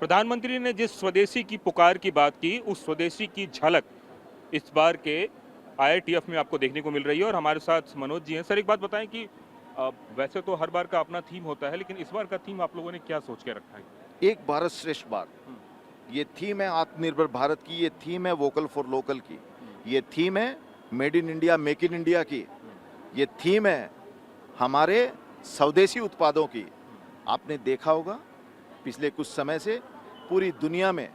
प्रधानमंत्री ने जिस स्वदेशी की पुकार की बात की, उस स्वदेशी की झलक इस बार के आईआईटीएफ में आपको देखने को मिल रही है और हमारे साथ मनोज जी हैं। सर, एक बात बताएं कि वैसे तो हर बार का अपना थीम होता है, लेकिन इस बार का थीम आप लोगों ने क्या सोच के रखा है? एक भारत श्रेष्ठ भारत। ये थीम है आत्मनिर्भर भारत की, ये थीम है वोकल फॉर लोकल की, ये थीम है made in India make in India की, ये थीम है हमारे स्वदेशी उत्पादों की। आपने देखा होगा पिछले कुछ समय से पूरी दुनिया में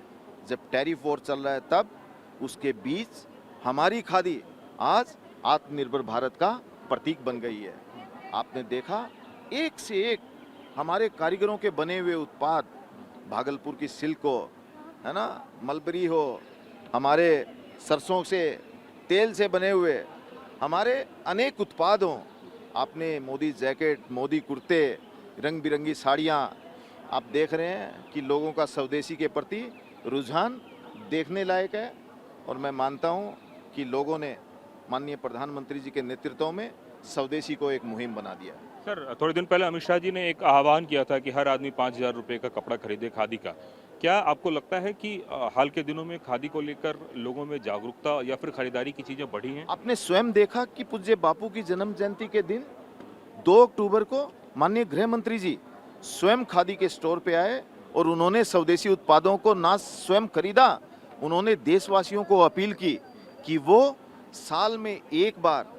जब टैरिफ वॉर चल रहा है, तब उसके बीच हमारी खादी आज आत्मनिर्भर भारत का प्रतीक बन गई है। आपने देखा एक से एक हमारे कारीगरों के बने हुए उत्पाद, भागलपुर की सिल्क हो, है ना, मलबरी हो, हमारे सरसों से तेल से बने हुए हमारे अनेक उत्पाद हों। आपने मोदी जैकेट, मोदी कुर्ते, रंग बिरंगी साड़ियाँ, आप देख रहे हैं कि लोगों का स्वदेशी के प्रति रुझान देखने लायक है। और मैं मानता हूं कि लोगों ने माननीय प्रधानमंत्री जी के नेतृत्व में स्वदेशी को एक मुहिम बना दिया। सर, थोड़े दिन पहले अमित शाह जी ने एक आह्वान किया था कि हर आदमी 5,000 रुपये का कपड़ा खरीदे खादी का। क्या आपको लगता है कि हाल के दिनों में खादी को लेकर लोगों में जागरूकता या फिर खरीदारी की चीज़ें बढ़ी हैं? आपने स्वयं देखा कि पूज्य बापू की जन्म जयंती के दिन 2 अक्टूबर को माननीय गृह मंत्री जी स्वयं खादी के स्टोर पे आए और उन्होंने स्वदेशी उत्पादों को ना स्वयं खरीदा, उन्होंने देशवासियों को अपील की कि वो साल में एक बार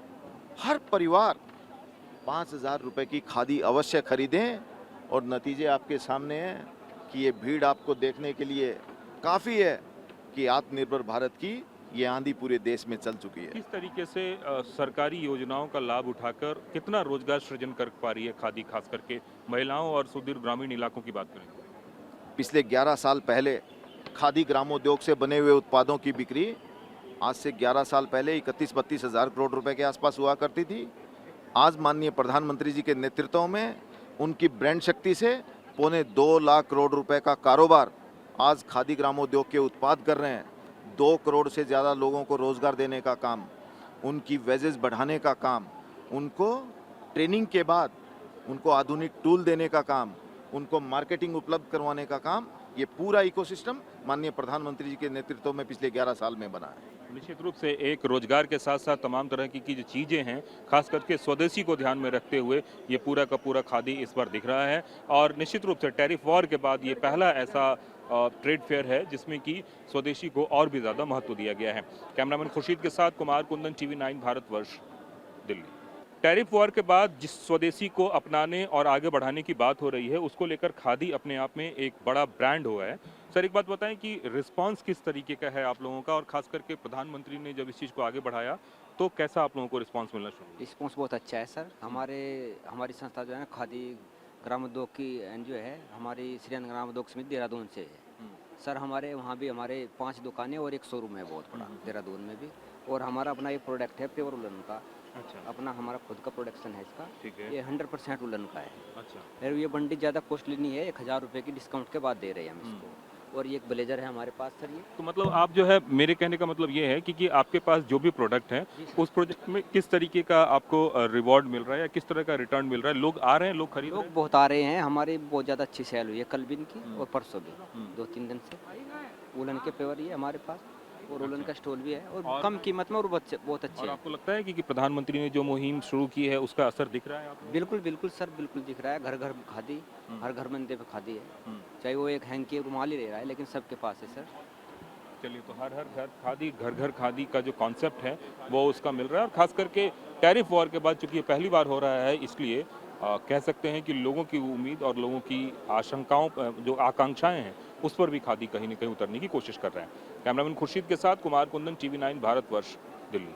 हर परिवार 5,000 रुपए की खादी अवश्य खरीदें। और नतीजे आपके सामने हैं कि ये भीड़ आपको देखने के लिए काफ़ी है कि आत्मनिर्भर भारत की ये आंधी पूरे देश में चल चुकी है। किस तरीके से सरकारी योजनाओं का लाभ उठाकर कितना रोजगार सृजन कर पा रही है खादी, खास करके महिलाओं और सुदूर ग्रामीण इलाकों की बात करें? पिछले 11 साल पहले खादी ग्रामोद्योग से बने हुए उत्पादों की बिक्री आज से 11 साल पहले 31-32 हज़ार करोड़ रुपए के आसपास हुआ करती थी। आज माननीय प्रधानमंत्री जी के नेतृत्व में उनकी ब्रांड शक्ति से 1.25 लाख करोड़ रुपए का कारोबार आज खादी ग्रामोद्योग के उत्पाद कर रहे हैं। 2 करोड़ से ज़्यादा लोगों को रोजगार देने का काम, उनकी वेजेस बढ़ाने का काम, उनको ट्रेनिंग के बाद उनको आधुनिक टूल देने का काम, उनको मार्केटिंग उपलब्ध करवाने का काम, ये पूरा इकोसिस्टम माननीय प्रधानमंत्री जी के नेतृत्व में पिछले 11 साल में बना है। निश्चित रूप से एक रोजगार के साथ साथ तमाम तरह की जो चीज़ें हैं, खास करके स्वदेशी को ध्यान में रखते हुए ये पूरा का पूरा खादी इस बार दिख रहा है। और निश्चित रूप से टैरिफ वॉर के बाद ये पहला ऐसा ट्रेड फेयर है जिसमें कि स्वदेशी को और भी ज़्यादा महत्व दिया गया है। कैमरामैन खुर्शीद के साथ Kumar Kundan, TV9 Bharatvarsh, Delhi. Tariff war के बाद जिस स्वदेशी को अपनाने और आगे बढ़ाने की बात हो रही है, उसको लेकर खादी अपने आप में एक बड़ा ब्रांड हुआ है। सर, एक बात बताएं कि रिस्पांस किस तरीके का है आप लोगों का, और खास करके प्रधानमंत्री ने जब इस चीज़ को आगे बढ़ाया तो कैसा आप लोगों को रिस्पांस मिलना शुरू हुआ? रिस्पॉन्स बहुत अच्छा है सर। हमारी संस्था जो है ना, खादी ग्रामोद्योग की एनजीओ है, हमारी श्रीयन ग्रामोद्योग समिति देहरादून से है। सर, हमारे वहाँ भी हमारे 5 दुकानें और एक शोरूम है बहुत बड़ा देहरादून में भी। और हमारा अपना एक प्रोडक्ट है प्योर वुलन का। अच्छा, अपना हमारा खुद का प्रोडक्शन है इसका। ठीक है। ये 100% वुलन का है। अच्छा, फिर ये बंडी ज़्यादा कॉस्टली नहीं है, 1,000 रुपये की डिस्काउंट के बाद दे रहे हैं हम इसको। और ये एक ब्लेजर है हमारे पास सर। ये तो मतलब आप जो है, मेरे कहने का मतलब ये है कि आपके पास जो भी प्रोडक्ट है उस प्रोजेक्ट में किस तरीके का आपको रिवॉर्ड मिल रहा है या किस तरह का रिटर्न मिल रहा है? लोग आ रहे हैं, लोग खरीद रहे लोग हैं? बहुत आ रहे हैं। हमारी बहुत ज़्यादा अच्छी सेल हुई है कल भी इनकी और परसों भी, 2-3 दिन से। वुलन के पेवर ही है हमारे पास और वुलन का स्टॉल भी है और कम कीमत में और बहुत अच्छे और हैं। आपको लगता है कि प्रधानमंत्री ने जो मुहिम शुरू की है उसका असर दिख रहा है आपको? बिल्कुल बिल्कुल सर, बिल्कुल दिख रहा है। घर घर खादी, हर घर मंदिर पे खादी है। चाहे वो एक हैंकी रुमाल ही ले रहा है, लेकिन सबके पास है सर। चलिए, तो हर हर घर खादी, घर घर खादी का जो कॉन्सेप्ट है वो उसका मिल रहा है। और खास करके टैरिफ वॉर के बाद चूंकि ये पहली बार हो रहा है, इसलिए कह सकते हैं कि लोगों की उम्मीद और लोगों की आशंकाओं जो आकांक्षाएं हैं उस पर भी खादी कहीं न कहीं उतरने की कोशिश कर रहे हैं। कैमरामैन खुर्शीद के साथ कुमार कुंदन, TV9 भारतवर्ष, दिल्ली।